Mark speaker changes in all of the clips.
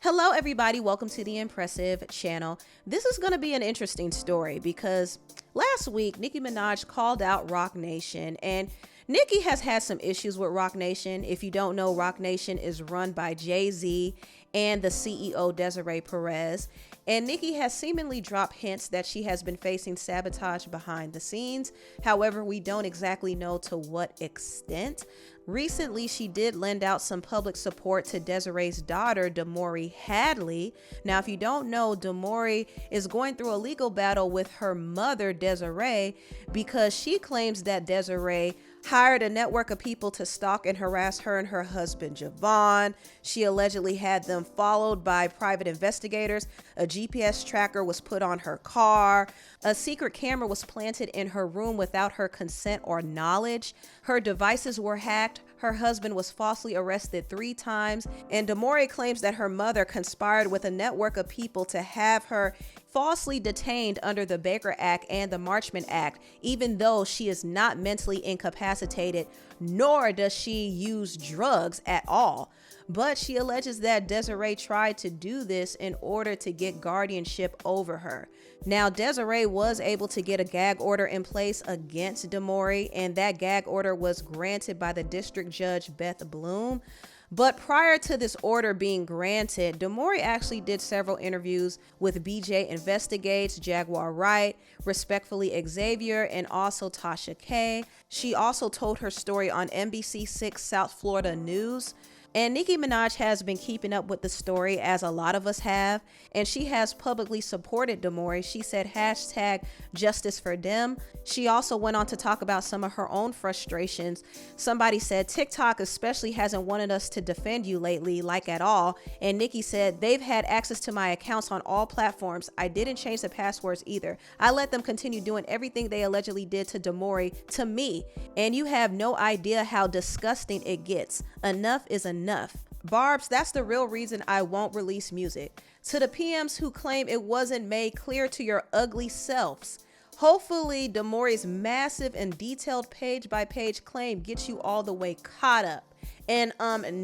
Speaker 1: Hello, everybody. Welcome to the Empressive channel. This is going to be an interesting story because last week, Nicki Minaj called out Roc Nation, and Nicki has had some issues with Roc Nation. If you don't know, Roc Nation is run by Jay-Z and the CEO Desiree Perez. And Nicki has seemingly dropped hints that she has been facing sabotage behind the scenes. However, we don't exactly know to what extent. Recently, she did lend out some public support to Desiree's daughter, Demoree Hadley. Now, if you don't know, Demoree is going through a legal battle with her mother, Desiree, because she claims that Desiree hired a network of people to stalk and harass her and her husband, Javon. She allegedly had them followed by private investigators. A GPS tracker was put on her car. A secret camera was planted in her room without her consent or knowledge. Her devices were hacked. Her husband was falsely arrested 3 times. And Demoree claims that her mother conspired with a network of people to have her falsely detained under the Baker Act and the Marchman Act, even though she is not mentally incapacitated, nor does she use drugs at all. But she alleges that Desiree tried to do this in order to get guardianship over her. Now, Desiree was able to get a gag order in place against Demoree, and that gag order was granted by the district judge, Beth Bloom. But prior to this order being granted, Demoree actually did several interviews with BJ Investigates, Jaguar Wright, Respectfully Xavier, and also Tasha K. She also told her story on NBC6 South Florida News. And Nicki Minaj has been keeping up with the story, as a lot of us have, and she has publicly supported Demoree. She said hashtag justice for Dem. She also went on to talk about some of her own frustrations. Somebody said TikTok especially hasn't wanted us to defend you lately, like at all. And Nicki said they've had access to my accounts on all platforms. I didn't change the passwords either. I let them continue doing everything they allegedly did to Demoree to me. And you have no idea how disgusting it gets. Enough is enough. Barbs, that's the real reason I won't release music. To the PMs who claim it wasn't made clear to your ugly selves, hopefully Demoree's massive and detailed page-by-page claim gets you all the way caught up. And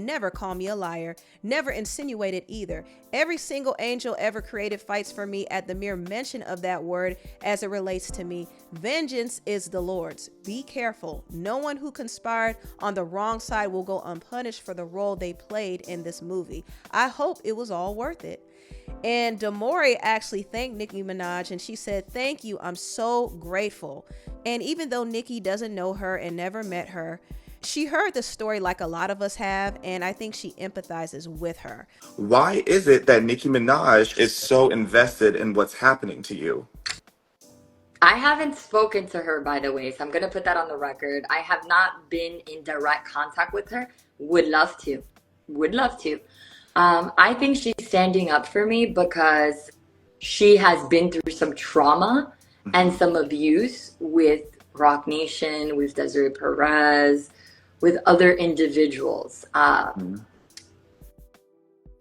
Speaker 1: never call me a liar. Never insinuate it either. Every single angel ever created fights for me at the mere mention of that word as it relates to me. Vengeance is the Lord's. Be careful. No one who conspired on the wrong side will go unpunished for the role they played in this movie. I hope it was all worth it. And Demoree actually thanked Nicki Minaj, and she said, "Thank you. I'm so grateful." And even though Nicki doesn't know her and never met her, she heard the story like a lot of us have, and I think she empathizes with her.
Speaker 2: Why is it that Nicki Minaj is so invested in what's happening to you?
Speaker 3: I haven't spoken to her, by the way, so I'm going to put that on the record. I have not been in direct contact with her. Would love to. Would love to. I think she's standing up for me because she has been through some trauma and some abuse with Roc Nation, with Desiree Perez, with other individuals.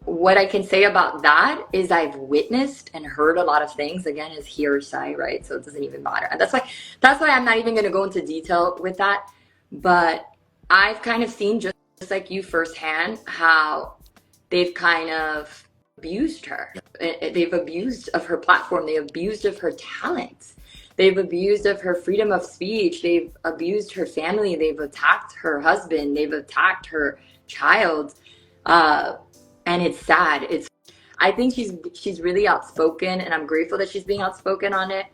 Speaker 3: What I can say about that is I've witnessed and heard a lot of things. Again, is hearsay, right? So it doesn't even matter. And that's why I'm not even going to go into detail with that. But I've kind of seen, just like you firsthand, how they've kind of abused her. They've abused of her platform. They abused of her talents. They've abused of her freedom of speech. They've abused her family. They've attacked her husband. They've attacked her child. And it's sad. I think she's really outspoken, and I'm grateful that she's being outspoken on it,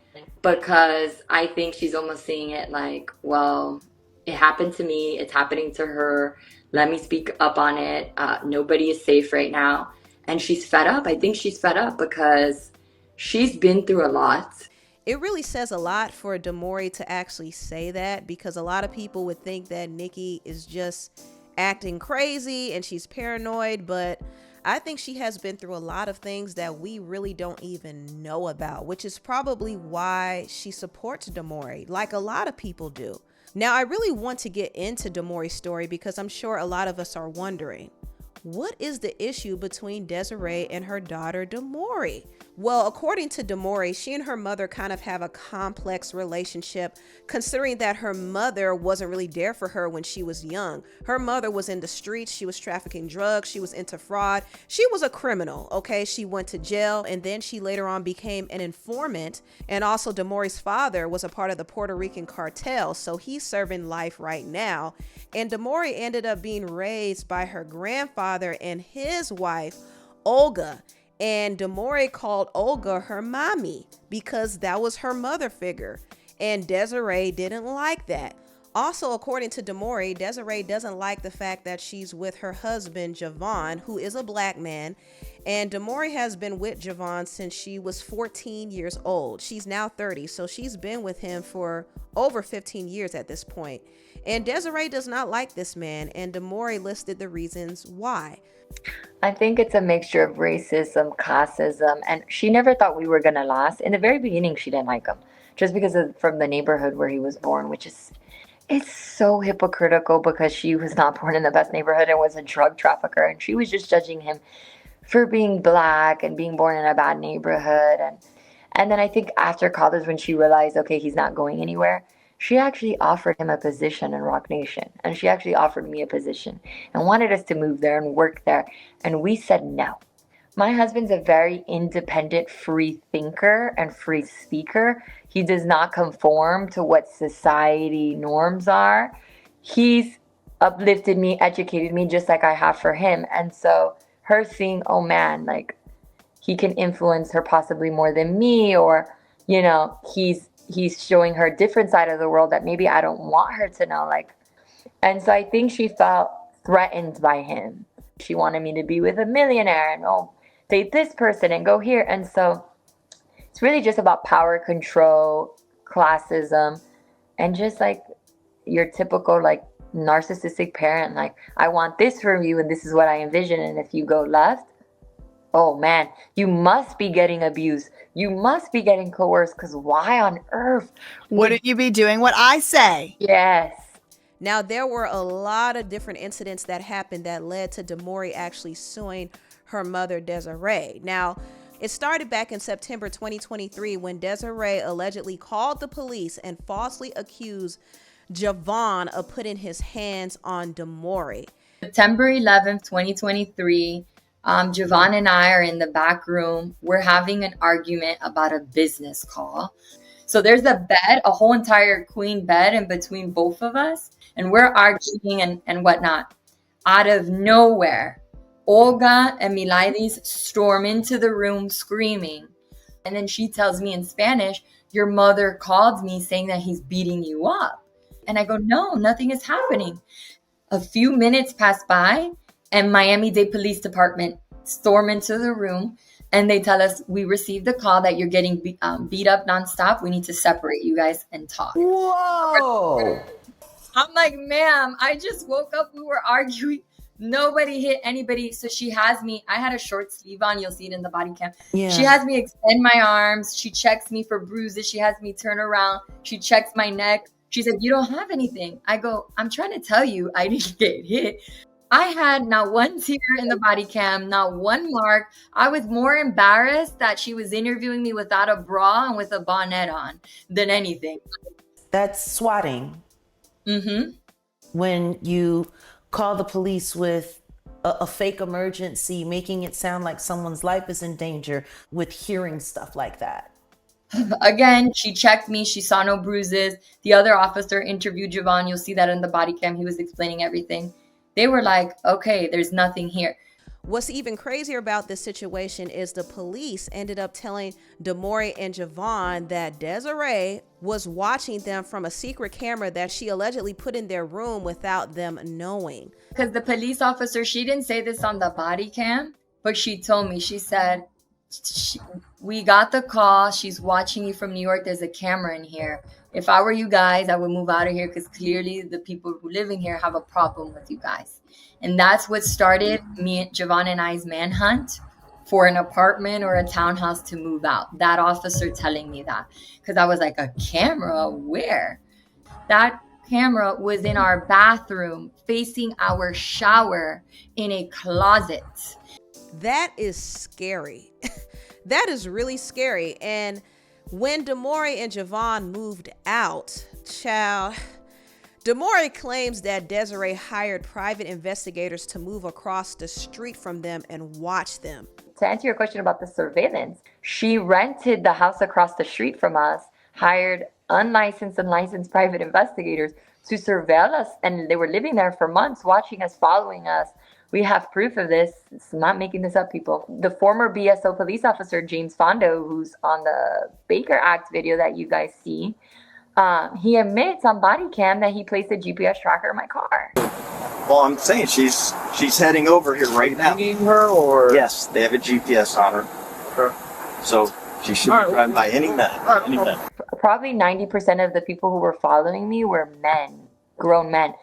Speaker 3: because I think she's almost seeing it like, well, it happened to me. It's happening to her. Let me speak up on it. Nobody is safe right now. And she's fed up. I think she's fed up because she's been through a lot.
Speaker 1: It really says a lot for Demoree to actually say that, because a lot of people would think that Nicki is just acting crazy and she's paranoid, but I think she has been through a lot of things that we really don't even know about, which is probably why she supports Demoree, like a lot of people do. Now, I really want to get into Demoree's story because I'm sure a lot of us are wondering, What is the issue between Desiree and her daughter, Demoree? Well, according to Demoree, she and her mother kind of have a complex relationship, considering that her mother wasn't really there for her when she was young. Her mother was in the streets. She was trafficking drugs. She was into fraud. She was a criminal, okay? She went to jail, and then she later on became an informant. And also, Demoree's father was a part of the Puerto Rican cartel, so he's serving life right now. And Demoree ended up being raised by her grandfather and his wife, Olga. And Demoree called Olga her mommy because that was her mother figure. And Desiree didn't like that. Also, according to Demoree, Desiree doesn't like the fact that she's with her husband, Javon, who is a black man. And Demoree has been with Javon since she was 14 years old. She's now 30, so she's been with him for over 15 years at this point. And Desiree does not like this man, and Demoree listed the reasons why.
Speaker 3: I think it's a mixture of racism, classism, and she never thought we were going to last. In the very beginning, she didn't like him just because from the neighborhood where he was born, which is, it's so hypocritical because she was not born in the best neighborhood and was a drug trafficker. And she was just judging him for being black and being born in a bad neighborhood. And then I think after college, when she realized, okay, he's not going anywhere, she actually offered him a position in Roc Nation. And she actually offered me a position and wanted us to move there and work there. And we said no. My husband's a very independent, free thinker and free speaker. He does not conform to what society norms are. He's uplifted me, educated me, just like I have for him. And so her seeing, oh man, like he can influence her possibly more than me, or, you know, he's showing her a different side of the world that maybe I don't want her to know. Like, and so I think she felt threatened by him. She wanted me to be with a millionaire and date this person and go here. And so it's really just about power control, classism, and just like your typical like narcissistic parent. Like, I want this from you and this is what I envision. And if you go left, oh man, you must be getting abused. You must be getting coerced, because why on earth
Speaker 4: wouldn't you be doing what I say?
Speaker 3: Yes.
Speaker 1: Now, there were a lot of different incidents that happened that led to Demoree actually suing her mother, Desiree. Now, it started back in September 2023 when Desiree allegedly called the police and falsely accused Javon of putting his hands on Demoree.
Speaker 3: September 11th, 2023, Javon and I are in the back room. We're having an argument about a business call. So there's a bed, a whole entire queen bed in between both of us. And we're arguing and whatnot. Out of nowhere, Olga and Milaides storm into the room screaming. And then she tells me in Spanish, your mother called me saying that he's beating you up. And I go, no, nothing is happening. A few minutes pass by and Miami-Dade Police Department storm into the room and they tell us, we received a call that you're getting beat up nonstop. We need to separate you guys and talk.
Speaker 4: Whoa.
Speaker 3: I'm like, ma'am, I just woke up. We were arguing. Nobody hit anybody. So she has me. I had a short sleeve on. You'll see it in the body cam. Yeah. She has me extend my arms. She checks me for bruises. She has me turn around. She checks my neck. She said, you don't have anything. I go, I'm trying to tell you I didn't get hit. I had not one tear in the body cam, not one mark. I was more embarrassed that she was interviewing me without a bra and with a bonnet on than anything.
Speaker 4: That's swatting.
Speaker 3: Mm-hmm.
Speaker 4: When you call the police with a fake emergency, making it sound like someone's life is in danger with hearing stuff like that.
Speaker 3: Again, she checked me. She saw no bruises. The other officer interviewed Javon. You'll see that in the body cam. He was explaining everything. They were like, okay, there's nothing here.
Speaker 1: What's even crazier about this situation is the police ended up telling Demoree and Javon that Desiree was watching them from a secret camera that she allegedly put in their room without them knowing.
Speaker 3: Because the police officer, she didn't say this on the body cam, but she told me, she said, we got the call. She's watching you from New York. There's a camera in here. If I were you guys, I would move out of here because clearly the people who live in here have a problem with you guys. And that's what started me, Javon and I's manhunt for an apartment or a townhouse to move out. That officer telling me that, because I was like, a camera? Where? That camera was in our bathroom, facing our shower in a closet.
Speaker 1: That is scary. That is really scary. And when Demoree and Javon moved out, child, Demoree claims that Desiree hired private investigators to move across the street from them and watch them.
Speaker 3: To answer your question about the surveillance, she rented the house across the street from us, hired unlicensed and licensed private investigators to surveil us, and they were living there for months, watching us, following us. We have proof of this. It's not making this up, people. The former BSO police officer, James Fondo, who's on the Baker Act video that you guys see, he admits on body cam that he placed a GPS tracker in my car.
Speaker 5: Well, I'm saying she's heading over here right now.
Speaker 6: Her or
Speaker 5: Yes, they have a GPS on her.
Speaker 6: Okay.
Speaker 5: So she should be driving by any minute. Any minute.
Speaker 3: Probably 90% of the people who were following me were men, grown men,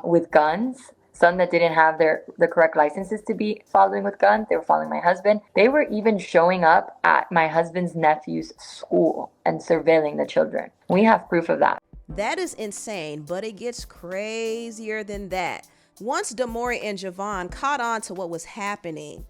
Speaker 3: with guns. Some that didn't have the correct licenses to be following with guns. They were following my husband. They were even showing up at my husband's nephew's school and surveilling the children. We have proof of that.
Speaker 1: That is insane, but it gets crazier than that. Once Demoree and Javon caught on to what was happening,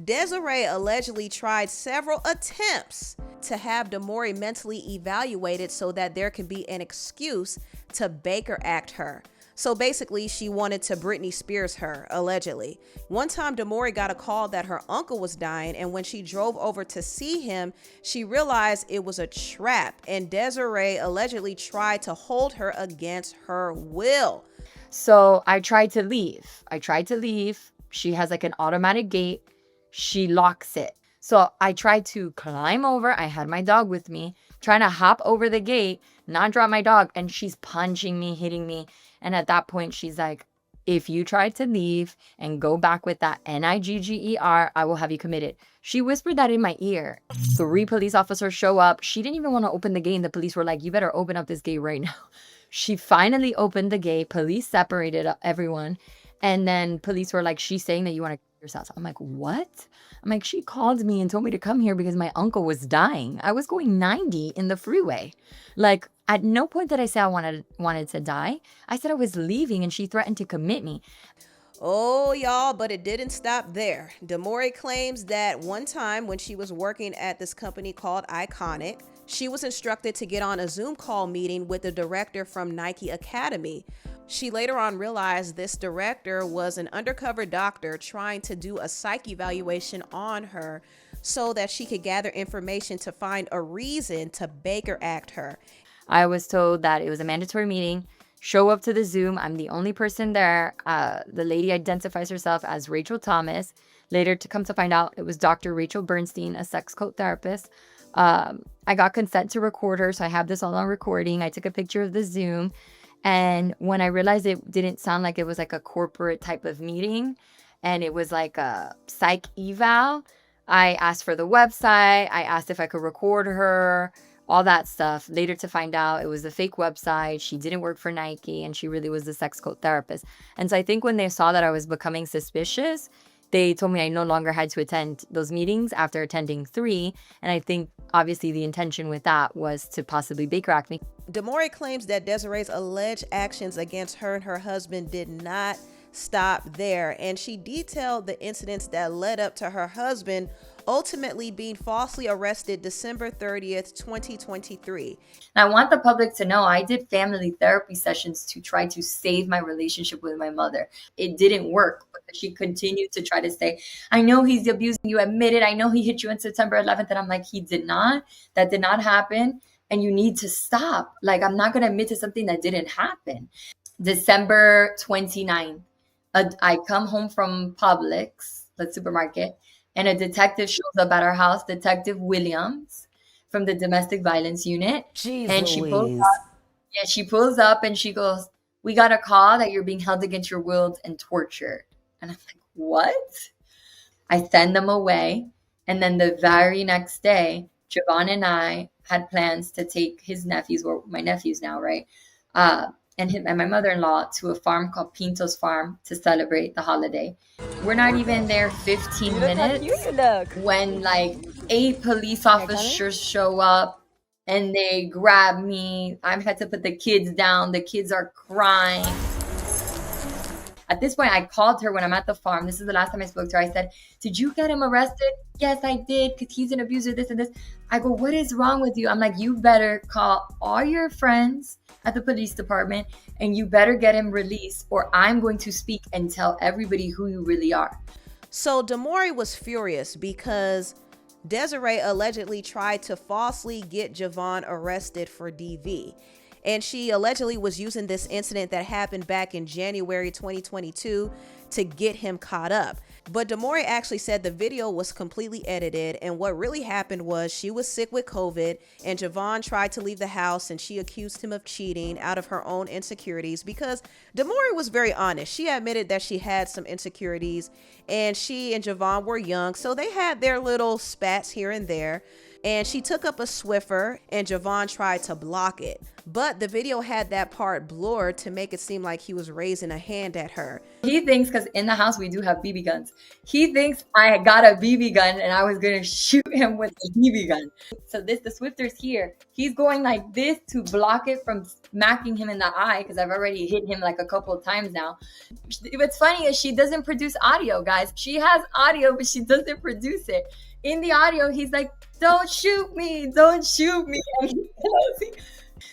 Speaker 1: Desiree allegedly tried several attempts to have Demoree mentally evaluated so that there can be an excuse to Baker Act her. So basically, she wanted to Britney Spears her, allegedly. One time, Demoree got a call that her uncle was dying, and when she drove over to see him, she realized it was a trap, and Desiree allegedly tried to hold her against her will.
Speaker 3: So I tried to leave. She has like an automatic gate. She locks it. So I tried to climb over. I had my dog with me, trying to hop over the gate, not drop my dog. And she's punching me, hitting me. And at that point, she's like, if you try to leave and go back with that Nigger, I will have you committed. She whispered that in my ear. 3 police officers show up. She didn't even want to open the gate. And the police were like, you better open up this gate right now. She finally opened the gate. Police separated everyone. And then police were like, she's saying that you want to kill yourself. I'm like, what? I'm like, she called me and told me to come here because my uncle was dying. I was going 90 in the freeway. Like, at no point did I say I wanted to die. I said I was leaving and she threatened to commit me.
Speaker 1: Oh, y'all, but it didn't stop there. Demoree claims that one time when she was working at this company called Iconic, she was instructed to get on a Zoom call meeting with the director from Nike Academy. She later on realized this director was an undercover doctor trying to do a psych evaluation on her so that she could gather information to find a reason to Baker Act her.
Speaker 3: I was told that it was a mandatory meeting. Show up to the Zoom. I'm the only person there. The lady identifies herself as Rachel Thomas. Later to come to find out, it was Dr. Rachel Bernstein, a sex code therapist. I got consent to record her, so I have this all on recording. I took a picture of the Zoom. And when I realized it didn't sound like it was like a corporate type of meeting and it was like a psych eval, I asked for the website. I asked if I could record her, all that stuff. Later to find out it was a fake website. She didn't work for Nike and she really was the sex code therapist. And so I think when they saw that I was becoming suspicious, they told me I no longer had to attend those meetings after attending 3. And I think obviously the intention with that was to possibly Baker Act me.
Speaker 1: Demoree claims that Desiree's alleged actions against her and her husband did not stop there, and she detailed the incidents that led up to her husband ultimately being falsely arrested December 30th, 2023.
Speaker 3: I want the public to know I did family therapy sessions to try to save my relationship with my mother. It didn't work because she continued to try to say, I know he's abusing you, admit it. I know he hit you on September 11th. And I'm like, he did not. That did not happen. And you need to stop. Like, I'm not going to admit to something that didn't happen. December 29th, I come home from Publix, the supermarket, and a detective shows up at our house, Detective Williams from the domestic violence unit.
Speaker 4: Jeez
Speaker 3: and she
Speaker 4: Louise.
Speaker 3: pulls up. Yeah, she pulls up and she goes, we got a call that you're being held against your will and tortured. And I'm like, what? I send them away. And then the very next day, Javon and I had plans to take his nephews, or my nephews now, right? And my mother-in-law to a farm called Pinto's Farm to celebrate the holiday. We're not even there 15 minutes when like 8 police officers show up and they grabbed me. I had to put the kids down. The kids are crying. At this point, I called her when I'm at the farm. This is the last time I spoke to her. I said, did you get him arrested? Yes, I did, because he's an abuser, this and this. I go, what is wrong with you? I'm like, you better call all your friends at the police department and you better get him released, or I'm going to speak and tell everybody who you really are.
Speaker 1: So Demoree was furious because Desiree allegedly tried to falsely get Javon arrested for DV. And she allegedly was using this incident that happened back in January 2022 to get him caught up. But Demoree actually said the video was completely edited, and what really happened was she was sick with COVID and Javon tried to leave the house and she accused him of cheating out of her own insecurities, because Demoree was very honest. She admitted that she had some insecurities, and she and Javon were young, so they had their little spats here and there. And she took up a Swiffer and Javon tried to block it. But the video had that part blurred to make it seem like he was raising a hand at her.
Speaker 3: He thinks, because in the house we do have BB guns, he thinks I got a BB gun and I was going to shoot him with a BB gun. So the Swifter's here. He's going like this to block it from smacking him in the eye, because I've already hit him like a couple of times now. What's funny is she doesn't produce audio, guys. She has audio, but she doesn't produce it. In the audio, he's like, don't shoot me, don't shoot me.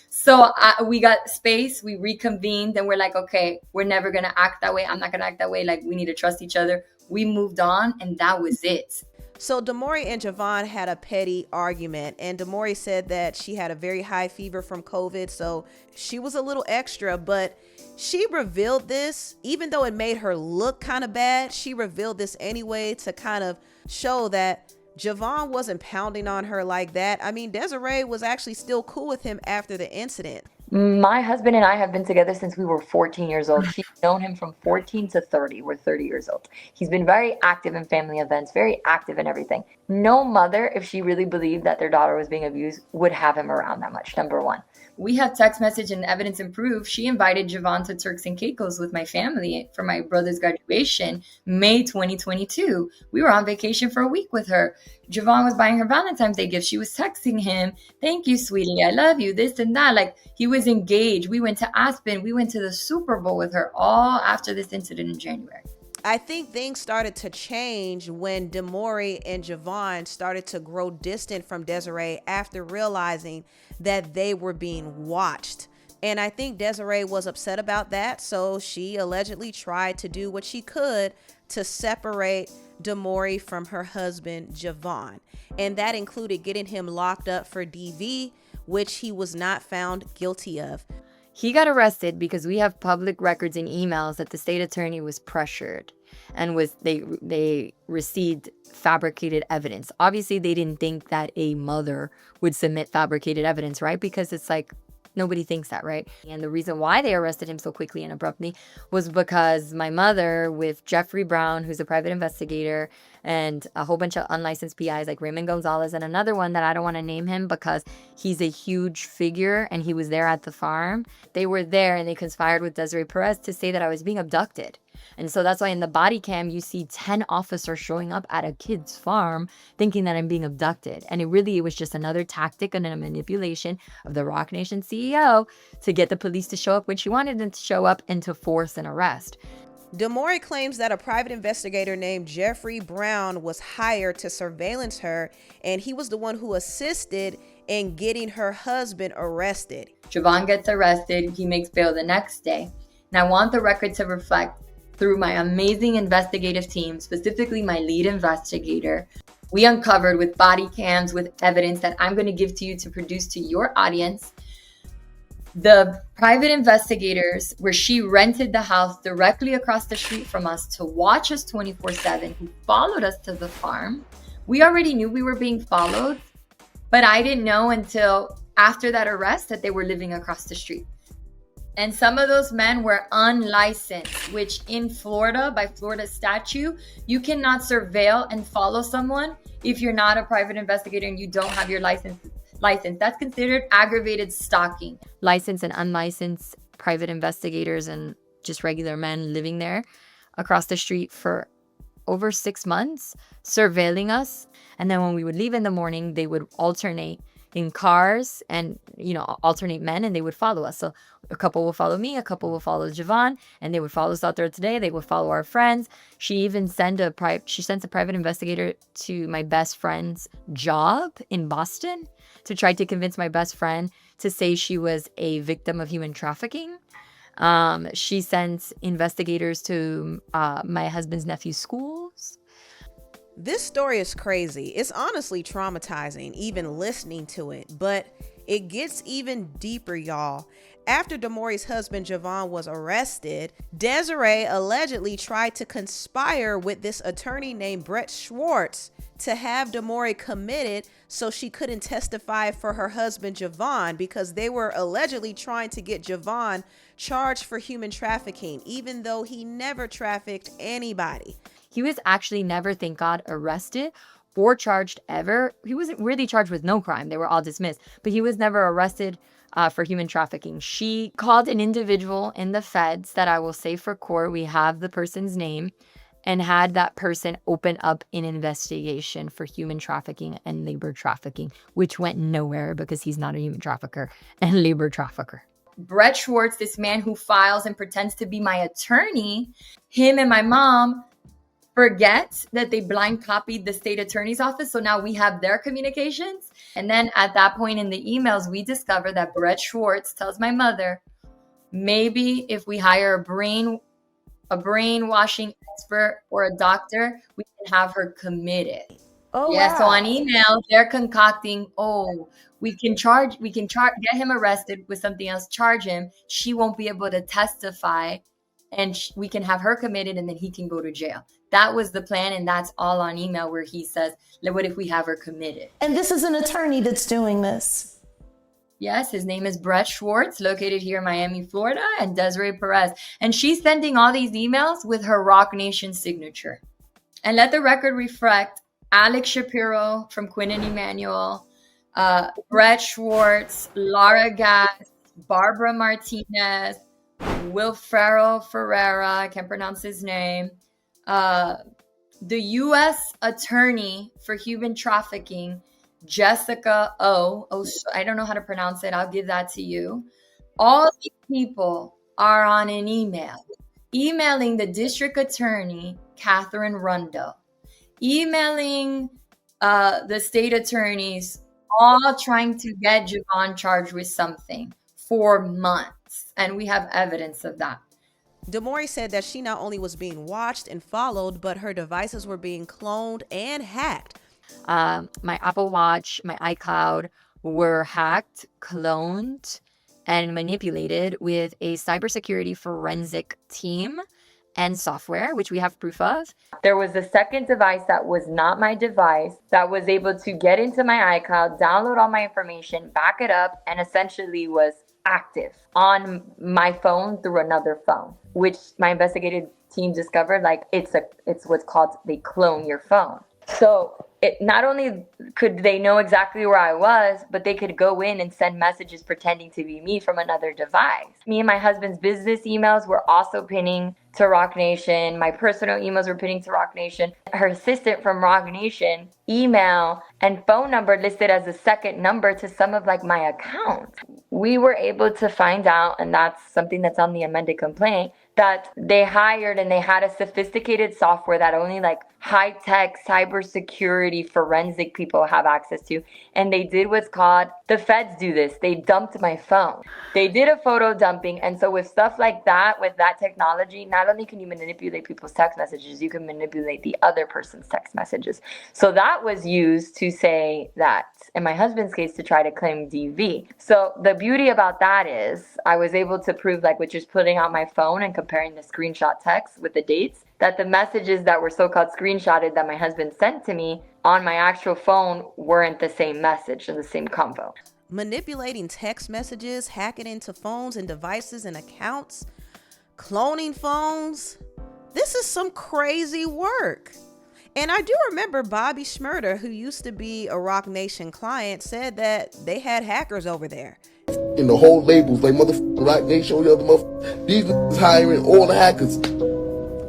Speaker 3: So we got space, we reconvened, and we're like, okay, we're never going to act that way. I'm not going to act that way. Like, we need to trust each other. We moved on, and that was it.
Speaker 1: So Demoree and Javon had a petty argument, and Demoree said that she had a very high fever from COVID, so she was a little extra, but she revealed this, even though it made her look kind of bad. She revealed this anyway to kind of show that Javon wasn't pounding on her like that. I mean, Desiree was actually still cool with him after the incident.
Speaker 3: My husband and I have been together since we were 14 years old. She's known him from 14 to 30. We're 30 years old. He's been very active in family events, very active in everything. No mother, if she really believed that their daughter was being abused, would have him around that much, number one. We have text message and evidence and proof. She invited Javon to Turks and Caicos with my family for my brother's graduation, May 2022. We were on vacation for a week with her. Javon was buying her Valentine's Day gift. She was texting him, thank you, sweetie, I love you, this and that. Like, he was engaged. We went to Aspen. We went to the Super Bowl with her, all after this incident in January.
Speaker 1: I think things started to change when Demoree and Javon started to grow distant from Desiree after realizing that they were being watched. And I think Desiree was upset about that, so she allegedly tried to do what she could to separate Demoree from her husband, Javon. And that included getting him locked up for DV, which he was not found guilty of.
Speaker 3: He got arrested because we have public records and emails that the state attorney was pressured and they received fabricated evidence. Obviously, they didn't think that a mother would submit fabricated evidence, right? Because it's like, nobody thinks that, right? And the reason why they arrested him so quickly and abruptly was because my mother, with Jeffrey Brown, who's a private investigator, and a whole bunch of unlicensed PIs like Raymond Gonzalez, and another one that I don't want to name him because he's a huge figure and he was there at the farm. They were there and they conspired with Desiree Perez to say that I was being abducted. And so that's why in the body cam, you see 10 officers showing up at a kid's farm thinking that I'm being abducted. And it was just another tactic and a manipulation of the Roc Nation CEO to get the police to show up when she wanted them to show up and to force an arrest.
Speaker 1: Demoree claims that a private investigator named Jeffrey Brown was hired to surveillance her, and he was the one who assisted in getting her husband arrested.
Speaker 3: Javon gets arrested. He makes bail the next day. And I want the record to reflect, through my amazing investigative team, specifically my lead investigator, we uncovered with body cams, with evidence that I'm going to give to you to produce to your audience, the private investigators where she rented the house directly across the street from us to watch us 24/7, who followed us to the farm. We already knew we were being followed, but I didn't know until after that arrest that they were living across the street. And some of those men were unlicensed, which in Florida, by Florida statute, you cannot surveil and follow someone if you're not a private investigator and you don't have your license. That's considered aggravated stalking. Licensed and unlicensed private investigators and just regular men living there across the street for over 6 months, surveilling us. And then when we would leave in the morning, they would alternate in cars and, alternate men, and they would follow us. So a couple will follow me, a couple will follow Javon, and they would follow us out there today. They would follow our friends. She even sent a private investigator to my best friend's job in Boston to try to convince my best friend to say she was a victim of human trafficking. She sent investigators to my husband's nephew's schools.
Speaker 1: This story is crazy. It's honestly traumatizing, even listening to it, but it gets even deeper, y'all. After Demoree's husband, Javon, was arrested, Desiree allegedly tried to conspire with this attorney named Brett Schwartz to have Demoree committed so she couldn't testify for her husband, Javon, because they were allegedly trying to get Javon charged for human trafficking, even though he never trafficked anybody.
Speaker 3: He was actually never, thank God, arrested or charged ever. He wasn't really charged with no crime. They were all dismissed, but he was never arrested for human trafficking. She called an individual in the feds that I will say for court, we have the person's name, and had that person open up an investigation for human trafficking and labor trafficking, which went nowhere because he's not a human trafficker and labor trafficker. Brett Schwartz, this man who files and pretends to be my attorney, him and my mom forget that they blind copied the state attorney's office. So now we have their communications. And then at that point in the emails, we discover that Brett Schwartz tells my mother, maybe if we hire a brainwashing expert or a doctor, we can have her committed.
Speaker 4: Oh,
Speaker 3: yeah.
Speaker 4: wow.
Speaker 3: So on email, they're concocting, we can get him arrested with something else, charge him. She won't be able to testify, and we can have her committed, and then he can go to jail. That was the plan, and that's all on email where he says, what if we have her committed?
Speaker 4: And this is an attorney that's doing this.
Speaker 3: Yes, his name is Brett Schwartz, located here in Miami, Florida, and Desiree Perez. And she's sending all these emails with her Roc Nation signature. And let the record reflect Alex Shapiro from Quinn and Emanuel, Brett Schwartz, Laura Gass, Barbara Martinez, Wilfredo Ferreira, I can't pronounce his name, the U.S. Attorney for Human Trafficking, Jessica I don't know how to pronounce it. I'll give that to you. All these people are on an emailing the district attorney, Catherine Rundo, emailing the state attorneys, all trying to get Javon charged with something for months. And we have evidence of that.
Speaker 1: Demoree said that she not only was being watched and followed, but her devices were being cloned and hacked.
Speaker 3: My Apple Watch, my iCloud were hacked, cloned, and manipulated with a cybersecurity forensic team and software, which we have proof of. There was a second device that was not my device that was able to get into my iCloud, download all my information, back it up, and essentially was active on my phone through another phone, which my investigative team discovered, it's what's called, they clone your phone. So it not only could they know exactly where I was, but they could go in and send messages pretending to be me from another device. Me and my husband's business emails were also pinning to Roc Nation. My personal emails were pinning to Roc Nation. Her assistant from Roc Nation email and phone number listed as a second number to some of my accounts. We were able to find out, and that's something that's on the amended complaint, that they hired and they had a sophisticated software that only high-tech cybersecurity forensic people have access to. And they did what's called, the feds do this, they dumped my phone. They did a photo dumping. And so with stuff like that, with that technology, not only can you manipulate people's text messages, you can manipulate the other person's text messages. So that was used to say that, in my husband's case, to try to claim DV. So the beauty about that is I was able to prove, with just putting out my phone and comparing the screenshot text with the dates, that the messages that were so-called screenshotted that my husband sent to me on my actual phone weren't the same message and the same convo.
Speaker 1: Manipulating text messages, hacking into phones and devices and accounts, cloning phones. This is some crazy work. And I do remember Bobby Schmurder, who used to be a Roc Nation client, said that they had hackers over there.
Speaker 6: In the whole labels, motherfucking Roc Nation, all the other motherfuckers. These niggas hiring all the hackers.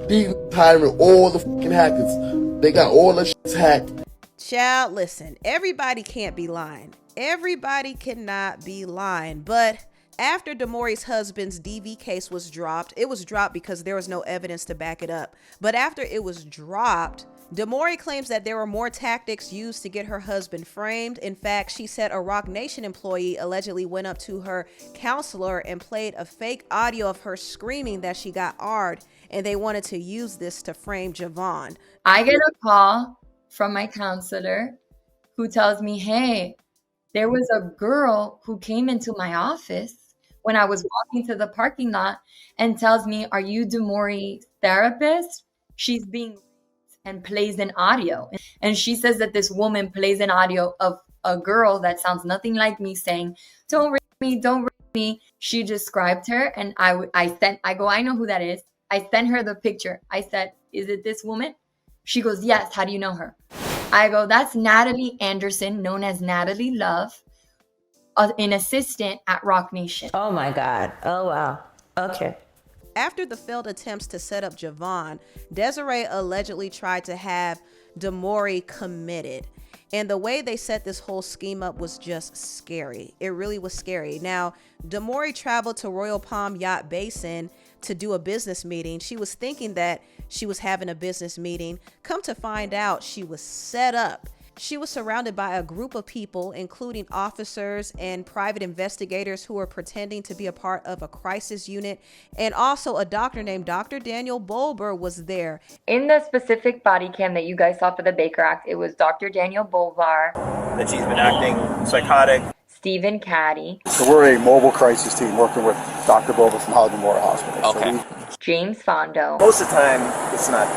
Speaker 6: These niggas hiring all the fucking hackers. They got all the shit hacked.
Speaker 1: Child, listen, everybody can't be lying. everybody cannot be lying, but after Demoree's husband's DV case was dropped, it was dropped because there was no evidence to back it up. But after it was dropped, Demoree claims that there were more tactics used to get her husband framed. In fact, she said a Roc Nation employee allegedly went up to her counselor and played a fake audio of her screaming that she got AR'd, and they wanted to use this to frame Javon.
Speaker 3: I get a call from my counselor who tells me, hey, there was a girl who came into my office when I was walking to the parking lot and tells me, are you Demoree's therapist? She's being and plays an audio. And she says that this woman plays an audio of a girl that sounds nothing like me saying, don't rape me, don't rape me. She described her and I go, I know who that is. I sent her the picture. I said, is it this woman? She goes, yes. How do you know her? I go, that's Natalie Anderson, known as Natalie Love, an assistant at Roc Nation.
Speaker 4: Oh my God. Oh, wow. Okay.
Speaker 1: After the failed attempts to set up Javon, Desiree allegedly tried to have Demoree committed. And the way they set this whole scheme up was just scary. It really was scary. Now, Demoree traveled to Royal Palm Yacht Basin to do a business meeting. She was thinking that she was having a business meeting. Come to find out, she was set up. She was surrounded by a group of people, including officers and private investigators who were pretending to be a part of a crisis unit. And also a doctor named Dr. Daniel Bolber was there.
Speaker 3: In the specific body cam that you guys saw for the Baker Act, it was Dr. Daniel Bolvar.
Speaker 5: That she's been acting psychotic.
Speaker 3: Stephen Caddy.
Speaker 7: So we're a mobile crisis team working with Dr. Bolver from Hollywood Memorial Hospital.
Speaker 5: Okay.
Speaker 7: So
Speaker 3: James Fondo.
Speaker 5: Most of the time, it's not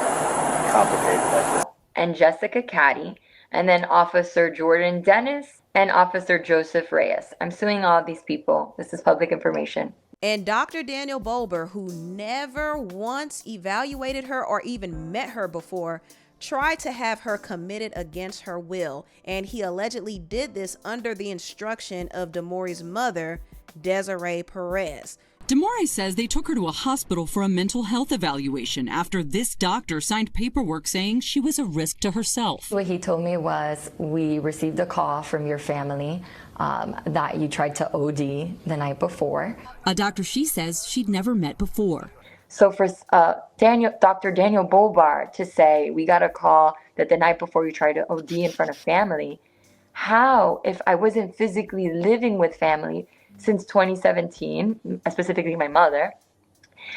Speaker 5: complicated like this.
Speaker 3: And Jessica Caddy. And then Officer Jordan Dennis and Officer Joseph Reyes. I'm suing all of these people. This is public information.
Speaker 1: And Dr. Daniel Bolber, who never once evaluated her or even met her before, tried to have her committed against her will. And he allegedly did this under the instruction of Demoree's mother, Desiree Perez.
Speaker 8: Demoree says they took her to a hospital for a mental health evaluation after this doctor signed paperwork saying she was a risk to herself.
Speaker 3: What he told me was, we received a call from your family that you tried to OD the night before.
Speaker 8: A doctor she says she'd never met before.
Speaker 3: So for Dr. Daniel Bolbar to say, we got a call that the night before you tried to OD in front of family, how, if I wasn't physically living with family since 2017, specifically my mother,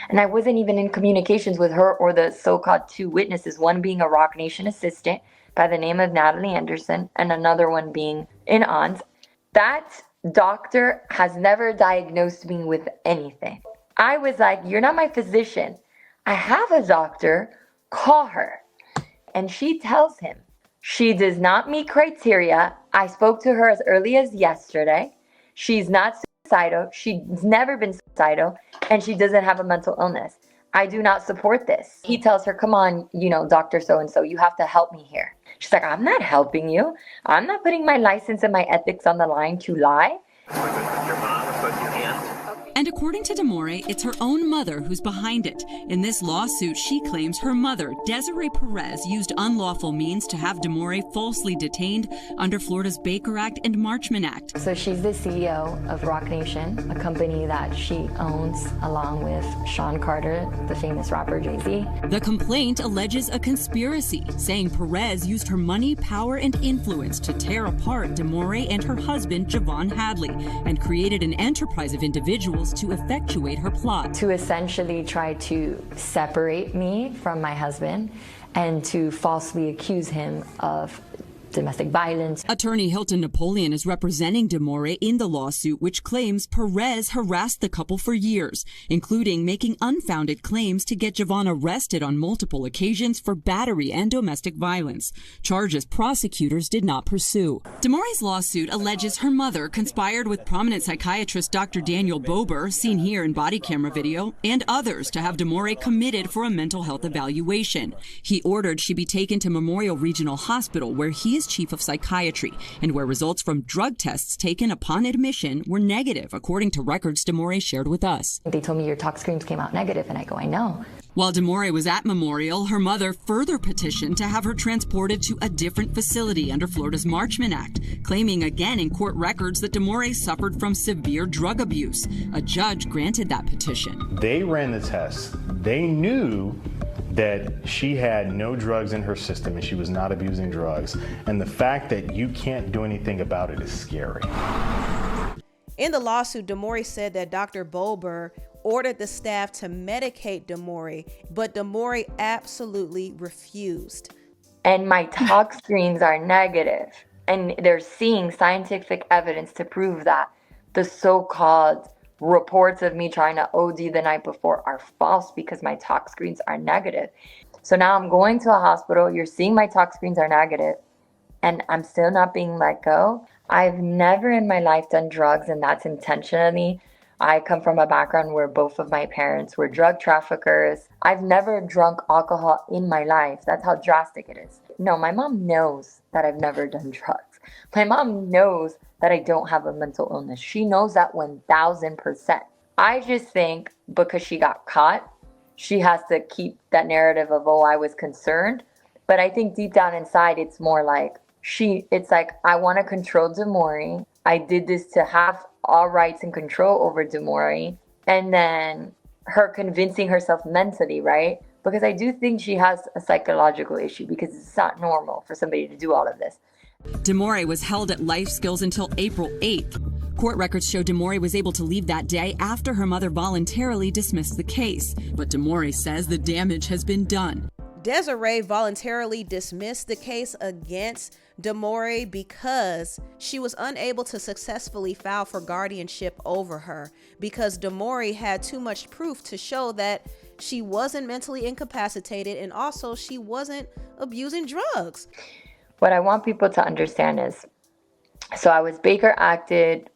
Speaker 3: and I wasn't even in communications with her or the so-called two witnesses, one being a Roc Nation assistant by the name of Natalie Anderson and another one being an aunt, that doctor has never diagnosed me with anything. I was like, you're not my physician. I have a doctor, call her. And she tells him she does not meet criteria. I spoke to her as early as yesterday. She's not suicidal. She's never been suicidal, and she doesn't have a mental illness. I do not support this. He tells her, come on, Dr. So-and-so, you have to help me here. She's like, I'm not helping you. I'm not putting my license and my ethics on the line to lie.
Speaker 8: And according to Demoree, it's her own mother who's behind it. In this lawsuit, she claims her mother, Desiree Perez, used unlawful means to have Demoree falsely detained under Florida's Baker Act and Marchman Act.
Speaker 3: So she's the CEO of Roc Nation, a company that she owns along with Sean Carter, the famous rapper Jay-Z.
Speaker 8: The complaint alleges a conspiracy, saying Perez used her money, power, and influence to tear apart Demoree and her husband, Javon Hadley, and created an enterprise of individuals to effectuate her plot.
Speaker 3: To essentially try to separate me from my husband and to falsely accuse him of domestic violence.
Speaker 8: Attorney Hilton Napoleon is representing Demoree in the lawsuit, which claims Perez harassed the couple for years, including making unfounded claims to get Javon arrested on multiple occasions for battery and domestic violence, charges prosecutors did not pursue. Demoree's lawsuit alleges her mother conspired with prominent psychiatrist Dr. Daniel Bolber, seen here in body camera video, and others to have Demoree committed for a mental health evaluation. He ordered she be taken to Memorial Regional Hospital, where he is his chief of psychiatry, and where results from drug tests taken upon admission were negative, according to records Demoree shared with us.
Speaker 3: They told me your tox screens came out negative, and I go, I know.
Speaker 8: While Demoree was at Memorial, her mother further petitioned to have her transported to a different facility under Florida's Marchman Act, claiming again in court records that Demoree suffered from severe drug abuse. A judge granted that petition.
Speaker 9: They ran the tests. They knew that she had no drugs in her system and she was not abusing drugs. And the fact that you can't do anything about it is scary.
Speaker 1: In the lawsuit, Demoree said that Dr. Bober ordered the staff to medicate Demoree, but Demoree absolutely refused.
Speaker 3: And my tox screens are negative, and they're seeing scientific evidence to prove that the so-called reports of me trying to OD the night before are false because my tox screens are negative. So now I'm going to a hospital, you're seeing my tox screens are negative, and I'm still not being let go. I've never in my life done drugs, and that's intentionally. I come from a background where both of my parents were drug traffickers. I've never drunk alcohol in my life. That's how drastic it is. No, my mom knows that I've never done drugs. My mom knows that I don't have a mental illness. She knows that 1000%. I just think because she got caught, she has to keep that narrative of, oh, I was concerned. But I think deep down inside, it's more like it's like, I want to control Demoree. I did this to have all rights and control over Demoree. And then her convincing herself mentally, right? Because I do think she has a psychological issue because it's not normal for somebody to do all of this.
Speaker 8: Demoree was held at Life Skills until April 8th. Court records show Demoree was able to leave that day after her mother voluntarily dismissed the case. But Demoree says the damage has been done.
Speaker 1: Desiree voluntarily dismissed the case against Demoree because she was unable to successfully file for guardianship over her because Demoree had too much proof to show that she wasn't mentally incapacitated and also she wasn't abusing drugs.
Speaker 3: What I want people to understand is, so I was Baker acted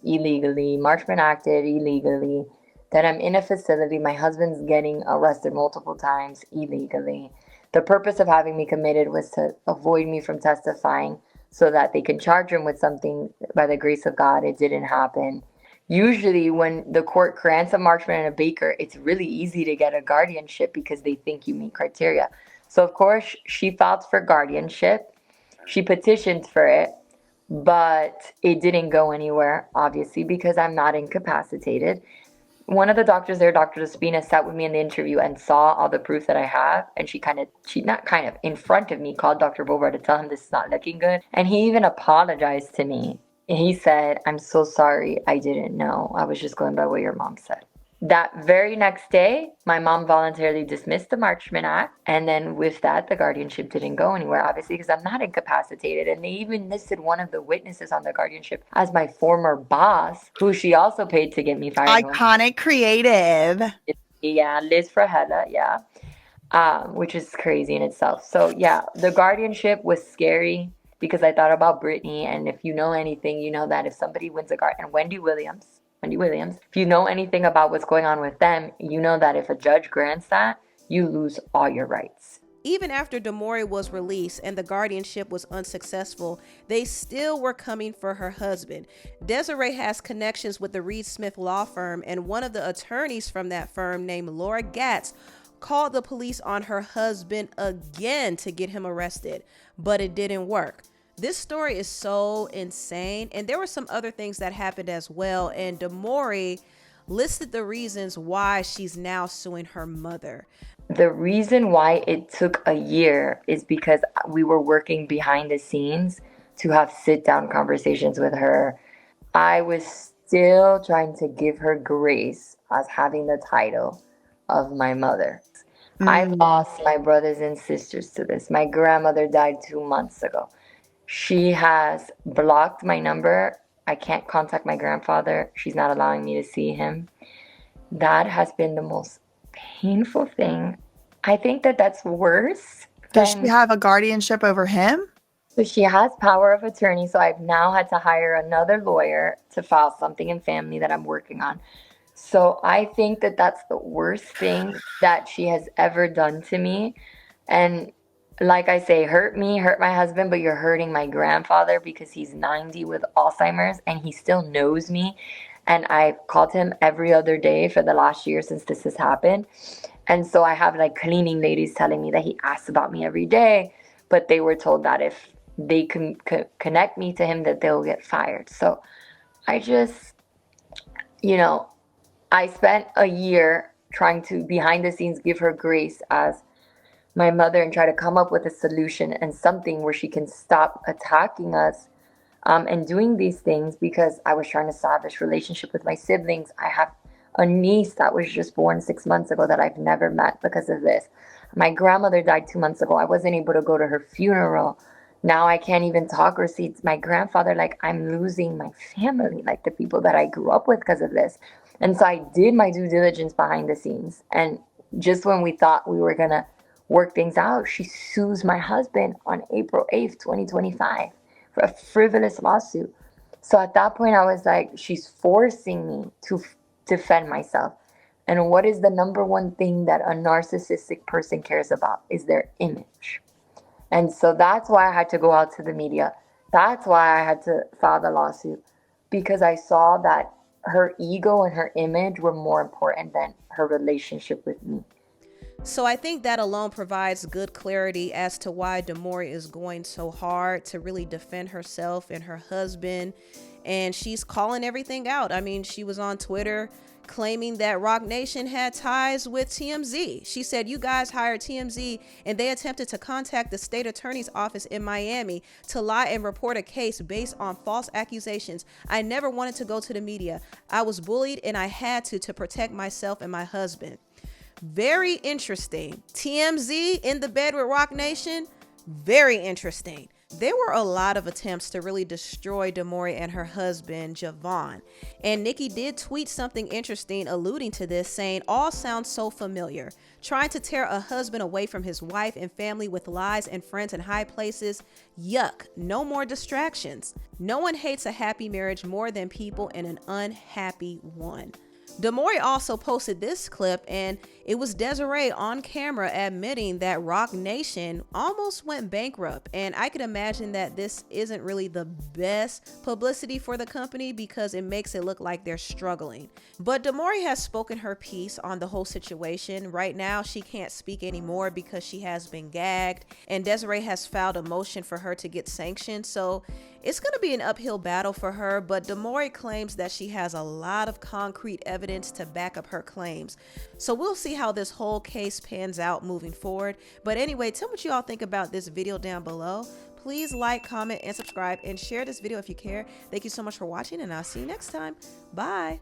Speaker 3: illegally, Marchman acted illegally, that I'm in a facility, my husband's getting arrested multiple times illegally. The purpose of having me committed was to avoid me from testifying so that they can charge him with something. By the grace of God, it didn't happen. Usually when the court grants a Marchman and a Baker, it's really easy to get a guardianship because they think you meet criteria. So of course, she filed for guardianship. She petitioned for it, but it didn't go anywhere, obviously, because I'm not incapacitated. One of the doctors there, Dr. Despina, sat with me in the interview and saw all the proof that I have. And she in front of me, called Dr. Bober to tell him this is not looking good. And he even apologized to me. And he said, I'm so sorry. I didn't know. I was just going by what your mom said. That very next day, my mom voluntarily dismissed the Marchman Act. And then with that, the guardianship didn't go anywhere, obviously, because I'm not incapacitated. And they even listed one of the witnesses on the guardianship as my former boss, who she also paid to get me fired.
Speaker 10: Iconic creative.
Speaker 3: Yeah, Liz Frahella, yeah. Which is crazy in itself. So yeah, the guardianship was scary because I thought about Brittany. And if you know anything, you know that if somebody wins a guard, and Wendy Williams, if you know anything about what's going on with them, you know that if a judge grants that, you lose all your rights.
Speaker 1: Even after Demoree was released and the guardianship was unsuccessful, they still were coming for her husband. Desiree has connections with the Reed Smith law firm, and one of the attorneys from that firm, named Laura Gatz, called the police on her husband again to get him arrested, but it didn't work. This story is so insane, and there were some other things that happened as well, and Demoree listed the reasons why she's now suing her mother.
Speaker 3: The reason why it took a year is because we were working behind the scenes to have sit-down conversations with her. I was still trying to give her grace as having the title of my mother. I lost my brothers and sisters to this. My grandmother died 2 months ago. She has blocked my number. I can't contact my grandfather. She's not allowing me to see him. That has been the most painful thing. I think that that's worse.
Speaker 10: Does she have a guardianship over him?
Speaker 3: So she has power of attorney. So I've now had to hire another lawyer to file something in family that I'm working on. So I think that that's the worst thing that she has ever done to me. And like I say, hurt me, hurt my husband, but you're hurting my grandfather because he's 90 with Alzheimer's and he still knows me. And I've called him every other day for the last year since this has happened. And so I have like cleaning ladies telling me that he asks about me every day, but they were told that if they can connect me to him, that they'll get fired. So I just, I spent a year trying to behind the scenes give her grace as my mother and try to come up with a solution and something where she can stop attacking us and doing these things, because I was trying to establish relationship with my siblings. I have a niece that was just born 6 months ago that I've never met because of this. My grandmother died 2 months ago. I wasn't able to go to her funeral. Now I can't even talk or see my grandfather. Like, I'm losing my family, like the people that I grew up with because of this. And so I did my due diligence behind the scenes. And just when we thought we were going to work things out, she sues my husband on April 8th, 2025 for a frivolous lawsuit. So at that point, I was like, she's forcing me to defend myself. And what is the number one thing that a narcissistic person cares about is their image. And so that's why I had to go out to the media. That's why I had to file the lawsuit, because I saw that her ego and her image were more important than her relationship with me.
Speaker 1: So I think that alone provides good clarity as to why Demoree is going so hard to really defend herself and her husband. And she's calling everything out. I mean, she was on Twitter claiming that Roc Nation had ties with TMZ. She said, you guys hired TMZ and they attempted to contact the state attorney's office in Miami to lie and report a case based on false accusations. I never wanted to go to the media. I was bullied and I had to protect myself and my husband. Very interesting. TMZ in the bed with Roc Nation. Very interesting. There were a lot of attempts to really destroy Demoree and her husband, Javon. And Nicki did tweet something interesting alluding to this, saying, all sounds so familiar. Trying to tear a husband away from his wife and family with lies and friends in high places. Yuck. No more distractions. No one hates a happy marriage more than people in an unhappy one. Demoree also posted this clip, and it was Desiree on camera admitting that Roc Nation almost went bankrupt. And I could imagine that this isn't really the best publicity for the company because it makes it look like they're struggling. But Demoree has spoken her piece on the whole situation. Right now, she can't speak anymore because she has been gagged, and Desiree has filed a motion for her to get sanctioned. So it's going to be an uphill battle for her, but Demoree claims that she has a lot of concrete evidence to back up her claims. So we'll see how this whole case pans out moving forward. But anyway, tell me what you all think about this video down below. Please like, comment, and subscribe, and share this video if you care. Thank you so much for watching, and I'll see you next time. Bye.